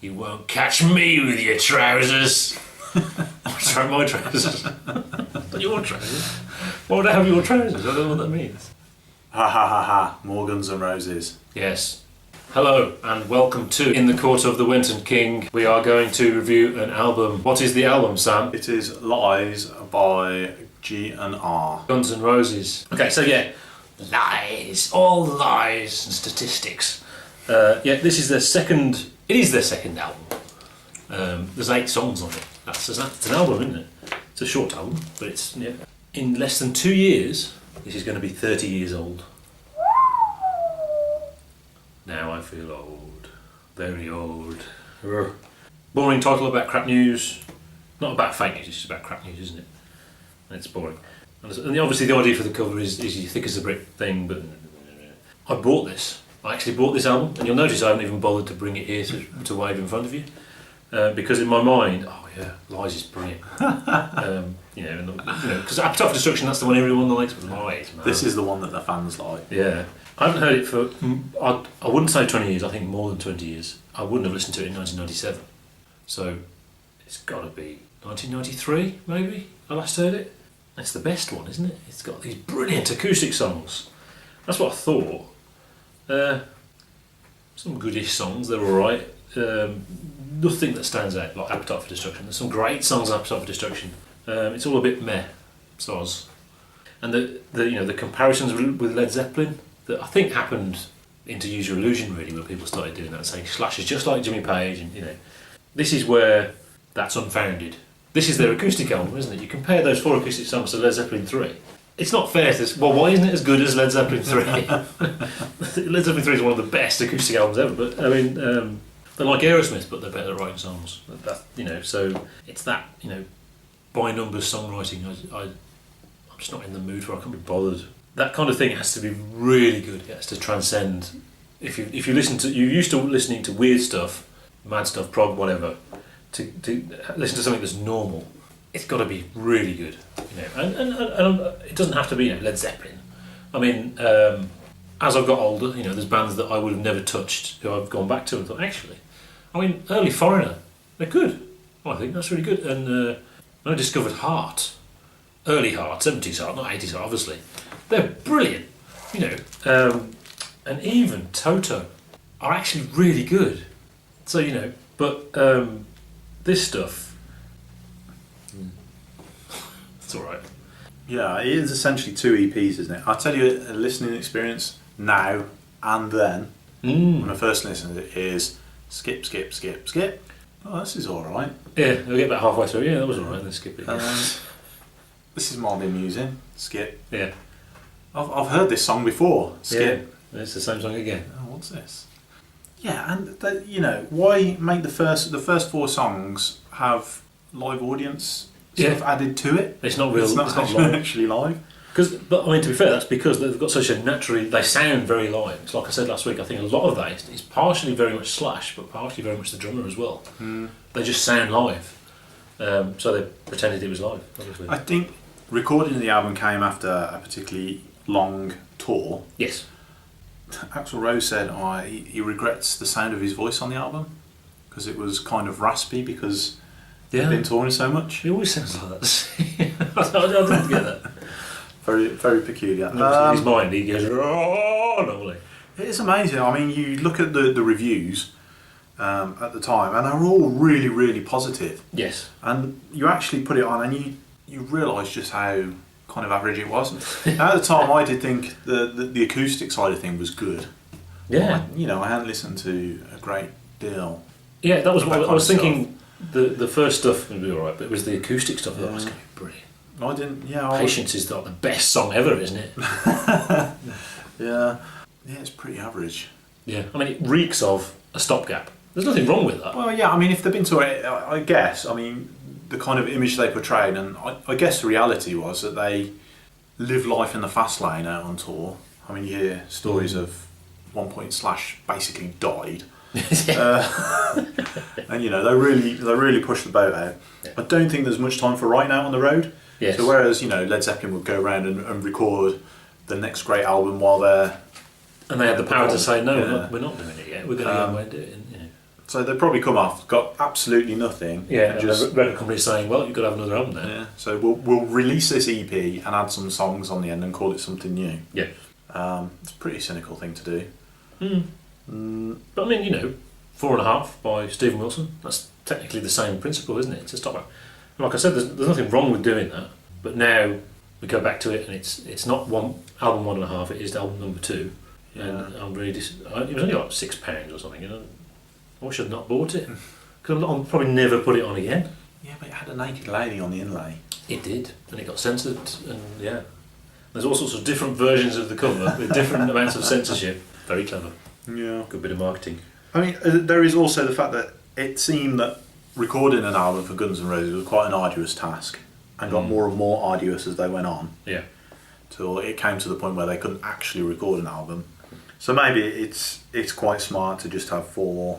You won't catch me with your trousers. What's wrong with my trousers? Not your trousers. Why would I have your trousers? I don't know what that means. Ha ha ha ha. More Guns N' Roses. Yes. Hello and welcome to In the Court of the Wenton King. We are going to review an album. What is the album, Sam? It is Lies by G&R. Guns N' Roses. Okay, so yeah, lies, all lies and statistics. This is their second. It is their second album. There's 8 songs on it. That's an album, isn't it? It's a short album, but it's in less than 2 years. This is going to be 30 years old. Now I feel old, very old. Boring title about crap news. Not about fake news, it's just about crap news, isn't it? And it's boring. And obviously the idea for the cover is you thick as a brick thing, but I bought this. I actually bought this album, and you'll notice I haven't even bothered to bring it here to wave in front of you. Because in my mind, oh yeah, Lies is brilliant. Because Appetite for Destruction, that's the one everyone likes, but Lies, man. This is the one that the fans like. Yeah. I haven't heard it for, I wouldn't say 20 years, I think more than 20 years. I wouldn't have listened to it in 1997. So it's got to be 1993, maybe, I last heard it. It's the best one, isn't it? It's got these brilliant acoustic songs. That's what I thought. Some goodish songs, they're alright. Nothing that stands out like Appetite for Destruction. There's some great songs on Appetite for Destruction. It's all a bit meh, soz. And the comparisons with Led Zeppelin that I think happened into Use Your Illusion really, when people started doing that and saying Slash is just like Jimmy Page, and this is where that's unfounded. This is their acoustic album, isn't it? You compare those 4 acoustic songs to Led Zeppelin 3. It's not fair to why isn't it as good as Led Zeppelin 3? Led Zeppelin 3 is one of the best acoustic albums ever, but I mean they're like Aerosmith, but they're better at writing songs. So it's that by numbers songwriting. I'm just not in the mood for. I can't be bothered. That kind of thing has to be really good. It has to transcend. If you listen to, you're used to listening to weird stuff, mad stuff, prog, whatever. To listen to something that's normal, it's got to be really good. And it doesn't have to be Led Zeppelin. I mean, as I've got older, there's bands that I would have never touched who I've gone back to and thought, actually, I mean, early Foreigner, they're good. I think that's really good. And when I discovered Heart, early Heart, 70s Heart, not 80s Heart, obviously. They're brilliant, and even Toto are actually really good. So but this stuff, it's all right. Yeah, it is essentially 2 EPs, isn't it? I'll tell you a listening experience now and then. When I first listened, it is skip, skip, skip, skip. Oh, this is all right. Yeah, we'll get about halfway through. Yeah, that was all right. Then skip it. This is mildly amusing. Skip. Yeah. I've heard this song before. Skip. Yeah, it's the same song again. Oh, what's this? Yeah, and why make the first 4 songs have live audience stuff added to it? It's not real. It's not actually live. But I mean, to be fair, that's because they've got such a they sound very live. It's like I said last week. I think a lot of that is partially very much Slash, but partially very much the drummer as well. They just sound live. So they pretended it was live. Obviously, I think recording the album came after a particularly long tour. Yes. Axl Rose said he regrets the sound of his voice on the album because it was kind of raspy because he'd been touring so much. He always sounds like that. I didn't get that. Very, very peculiar. In his mind, he goes, oh, normally. It is amazing. I mean, you look at the reviews at the time, and they're all really, really positive. Yes. And you actually put it on, and you realise just how kind of average it was. At the time, I did think the acoustic side of things was good. Yeah. I hadn't listened to a great deal. Yeah, that was what I was thinking. The first stuff would be alright, but it was the acoustic stuff that was going to be brilliant. I didn't. Yeah. Patience is like the best song ever, isn't it? Yeah. Yeah, it's pretty average. Yeah. I mean, it reeks of a stopgap. There's nothing wrong with that. Well, yeah. I mean, if they've been to it, I guess. I mean, the kind of image they portrayed, and I guess the reality was that they live life in the fast lane out on tour. I mean, you hear stories of one point Slash basically died. And they really pushed the boat out. Yeah. I don't think there's much time for writing out on the road. Yes. So whereas Led Zeppelin would go around and record the next great album while they're And they had the power to say, no, we're not doing it yet. We're going to go away and do it. And, So they've probably come off, got absolutely nothing. Yeah, and just the record company's saying, well, you've got to have another album now. Yeah. So we'll release this EP and add some songs on the end and call it something new. Yeah. It's a pretty cynical thing to do. But I mean, 4.5 by Stephen Wilson. That's technically the same principle, isn't it? It's a stopper. Like I said, there's nothing wrong with doing that. But now we go back to it, and it's not album 1.5. It is album number 2. Yeah. And I'm really it was only like £6 or something. I wish I'd not bought it, because I'll probably never put it on again. Yeah, but it had a naked lady on the inlay. It did, and it got censored, and there's all sorts of different versions of the cover with different amounts of censorship. Very clever. Yeah. Good bit of marketing. I mean, there is also the fact that it seemed that recording an album for Guns N' Roses was quite an arduous task, and got more and more arduous as they went on. Yeah. Till it came to the point where they couldn't actually record an album. So maybe it's quite smart to just have 4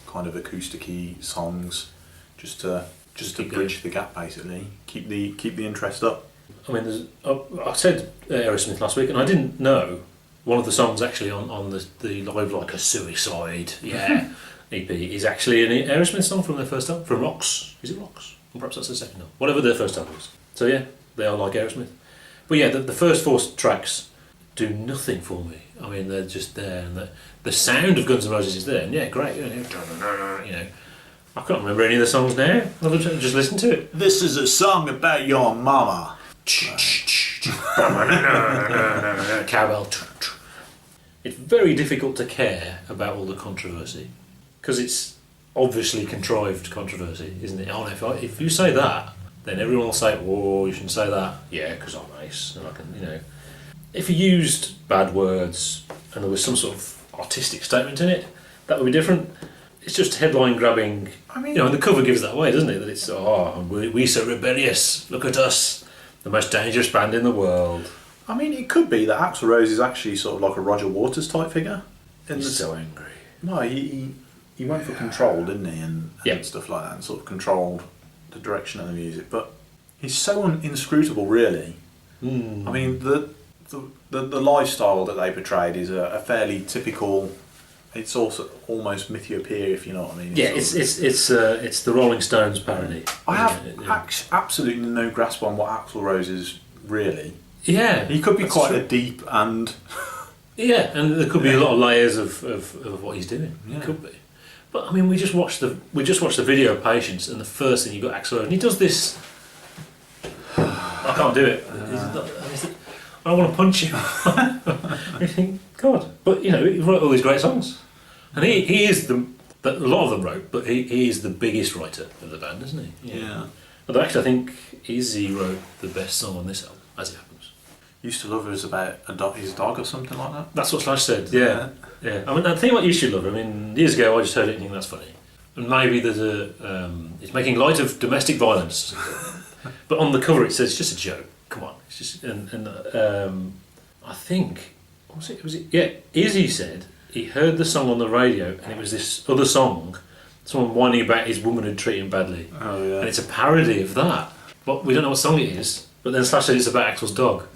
kind of acoustic-y songs, just to bridge the gap, basically. Keep the interest up. I mean, I said Aerosmith last week, and I didn't know one of the songs actually on the Live Like a Suicide EP is actually an Aerosmith song from their first album, from Rocks. Is it Rocks? Or perhaps that's the second album. Whatever their first album was. So yeah, they are like Aerosmith. But yeah, the first 4 tracks do nothing for me. I mean, they're just there, and the sound of Guns N' Roses is there, and yeah, great. I can't remember any of the songs now. I'll just listen to it. This is a song about your mama. Cowbell. It's very difficult to care about all the controversy, because it's obviously contrived controversy, isn't it? Oh, if you say that, then everyone will say, "Whoa, you shouldn't say that." Yeah, because I'm nice, and I can, If you used bad words and there was some sort of artistic statement in it, that would be different. It's just headline grabbing. I mean, and the cover gives that away, doesn't it? That it's we're so rebellious. Look at us, the most dangerous band in the world. I mean, it could be that Axl Rose is actually sort of like a Roger Waters type figure. He's so angry. No, he went for control, didn't he, and stuff like that, and sort of controlled the direction of the music. But he's so inscrutable, really. I mean, the lifestyle that they portrayed is a fairly typical. It's also almost Mythiopia, if you know what I mean. It's the Rolling Stones parody. I have absolutely no grasp on what Axl Rose is really. Yeah, he could be quite a deep and. Yeah, and there could be a lot of layers of what he's doing. Yeah. It could be, but I mean, we just watched the video of Patience, and the first thing you got Axl Rose, and he does this. I can't do it. I want to punch him. You think, God, but he wrote all these great songs, and he is a lot of them wrote, but he is the biggest writer of the band, isn't he? Yeah. Although actually, I think Izzy wrote the best song on this album, as it happens. Used to Love Her is about his dog or something like that. That's what Slash said. Yeah. I mean, I think what Used to Love Her. I mean, years ago I just heard it and think that's funny, and maybe there's it's making light of domestic violence, but on the cover it says it's just a joke. Come on, it's just and I think was it Izzy said he heard the song on the radio and it was this other song, someone whining about his woman had treated him badly. Oh yeah. And it's a parody of that, but we don't know what song it is. But then Slash said it's about Axl's dog.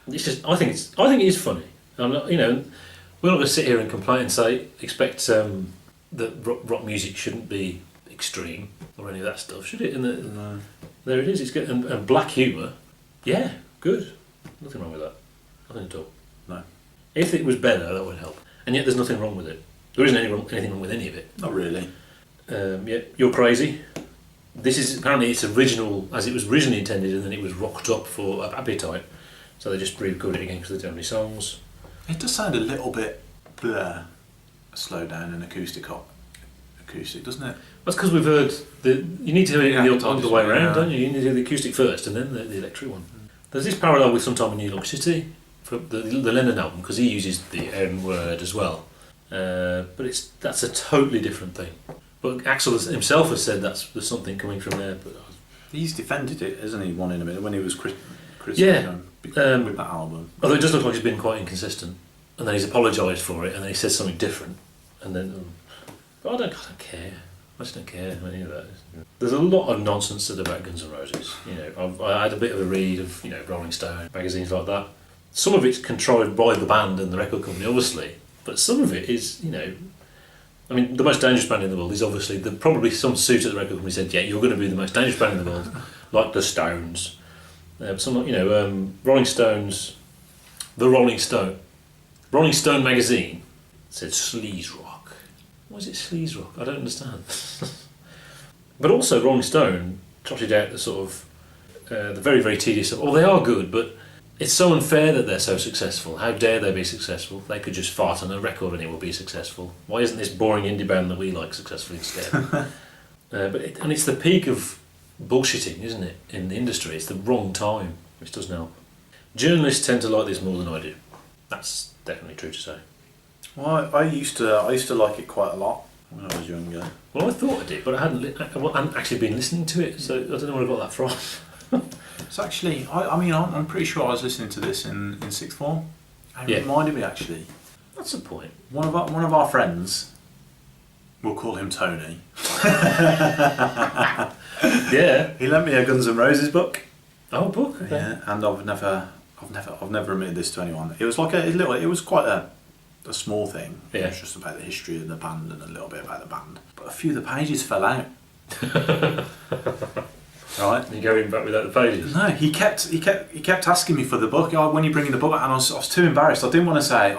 It's just I think it is funny. I'm not, we're not going to sit here and complain and expect that rock music shouldn't be extreme or any of that stuff, should it? And there it is. It's good. And black humour, yeah, good. Nothing wrong with that. Nothing at all. No. If it was better, that would help. And yet there's nothing wrong with it. There isn't anything wrong with any of it. Not really. Yeah, You're Crazy. This is apparently its original, as it was originally intended, and then it was rocked up for Appetite. So they just re-recorded it again because they don't have any songs. It does sound a little bit slow down and acoustic, doesn't it? That's because we've heard you need to hear it the other way around, don't you? You need to hear the acoustic first and then the electric one. There's this parallel with Sometime in New York City for the Lennon album, because he uses the N word as well. But that's a totally different thing. But Axl himself has said there's something coming from there. But he's defended it, hasn't he? One in a minute when he was with that album. Although it does look like he's been quite inconsistent, and then he's apologised for it, and then he says something different, and then. But I don't care. I just don't care about any of that. There's a lot of nonsense said about Guns N' Roses. I had a bit of a read of Rolling Stone magazines like that. some of it's contrived by the band and the record company, obviously, but some of it is, I mean, the most dangerous band in the world is obviously, probably some suit at the record company said, yeah, you're going to be the most dangerous band in the world, like the Stones. Rolling Stones, the Rolling Stone magazine said sleaze rock. Why is it sleaze rock? I don't understand. But also Rolling Stone trotted out the sort of the very, very tedious stuff. They are good, but it's so unfair that they're so successful. How dare they be successful? They could just fart on a record and it will be successful. Why isn't this boring indie band that we like successful instead? And it's the peak of bullshitting, isn't it, in the industry? It's the wrong time, which doesn't help. Journalists tend to like this more than I do. That's definitely true to say. Well, I used to like it quite a lot when I was younger. Well, I thought I did, but I hadn't actually been listening to it, so I don't know where I got that from. It's actually, I'm pretty sure I was listening to this in sixth form. It reminded me, actually. That's a point. One of our friends, we'll call him Tony. Yeah. He lent me a Guns N' Roses book. Oh, a book. Okay. Yeah, and I've never admitted this to anyone. It was like it was quite a small thing. Yeah. It was just about the history of the band and a little bit about the band. But a few of the pages fell out. Right. You going back without the pages? No, he kept asking me for the book. Oh, when you bringing the book back? And I was too embarrassed. I didn't want to say,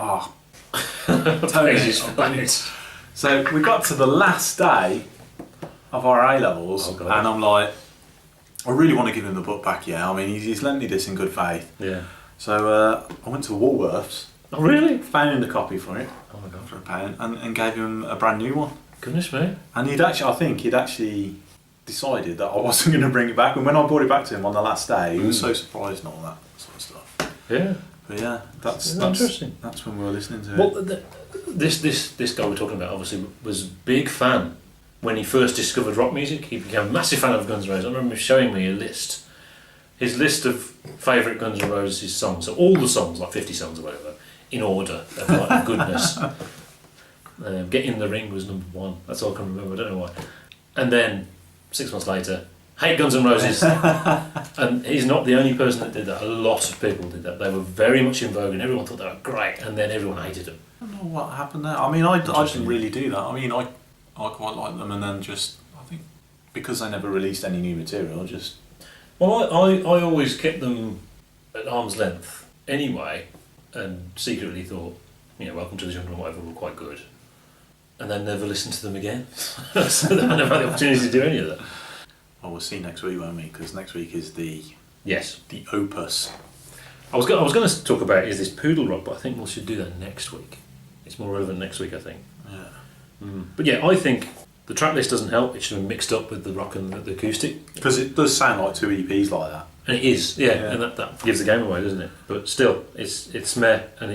Tony. So we got to the last day of our A levels, and I'm like, I really want to give him the book back. Yeah, I mean, he's lent me this in good faith. Yeah. So I went to Woolworths. Oh, really? Found a copy for it. Oh my god. For £1, and gave him a brand new one. Goodness me. And I think he'd actually decided that I wasn't going to bring it back. And when I brought it back to him on the last day, he was so surprised and all that sort of stuff. Yeah. But yeah, that's interesting. That's when we were listening to it. Well, this guy we're talking about obviously was a big fan when he first discovered rock music. He became a massive fan of Guns N' Roses. I remember him showing me his list of favourite Guns N' Roses songs. So all the songs, like 50 songs or whatever, in order of goodness. Get in the Ring was number 1. That's all I can remember. I don't know why. And then 6 months later, hate Guns N' Roses. And he's not the only person that did that. A lot of people did that. They were very much in vogue and everyone thought they were great, and then everyone hated them. I don't know what happened there. I mean, I didn't really do that. I mean, I quite like them, and then I think because they never released any new material, Well, I always kept them at arm's length anyway, and secretly thought, Welcome to the Jungle and whatever were quite good. And then never listened to them again. So I never had the opportunity to do any of that. Well, we'll see next week, won't we? Because next week is the opus. I was going to talk about is this Poodle Rock, but I think we should do that next week. It's more relevant next week, I think. Yeah. But yeah, I think the track list doesn't help. It should have been mixed up with the rock and the acoustic. Because it does sound like 2 EPs like that. And it is, yeah. And that gives the game away, doesn't it? But still, it's meh, and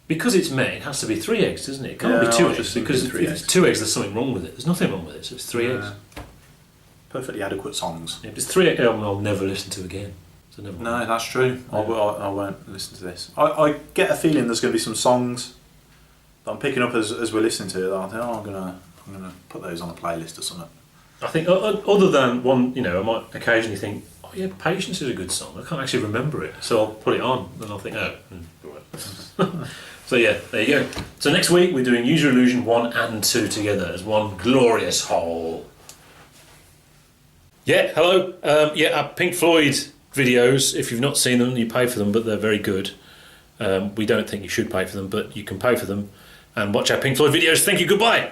because it's meh, it has to be 3 eggs, doesn't it? It can't be 2 eggs, because if it's 2 eggs, there's something wrong with it. There's nothing wrong with it, so it's 3 eggs. Perfectly adequate songs. Yeah, if it's 3 eggs, I'll never listen to again. So never no, that's true. Yeah. I won't listen to this. I get a feeling there's going to be some songs that I'm picking up as we're listening to it. That I think, I'm gonna put those on a playlist or something. I think other than one, I might occasionally think, oh yeah, Patience is a good song. I can't actually remember it, so I'll put it on, and I'll think, So yeah, there you go. So next week we're doing Use Your Illusion 1 and 2 together as one glorious whole. Yeah, hello. Our Pink Floyd videos, if you've not seen them, you pay for them, but they're very good. We don't think you should pay for them, but you can pay for them and watch our Pink Floyd videos. Thank you, goodbye.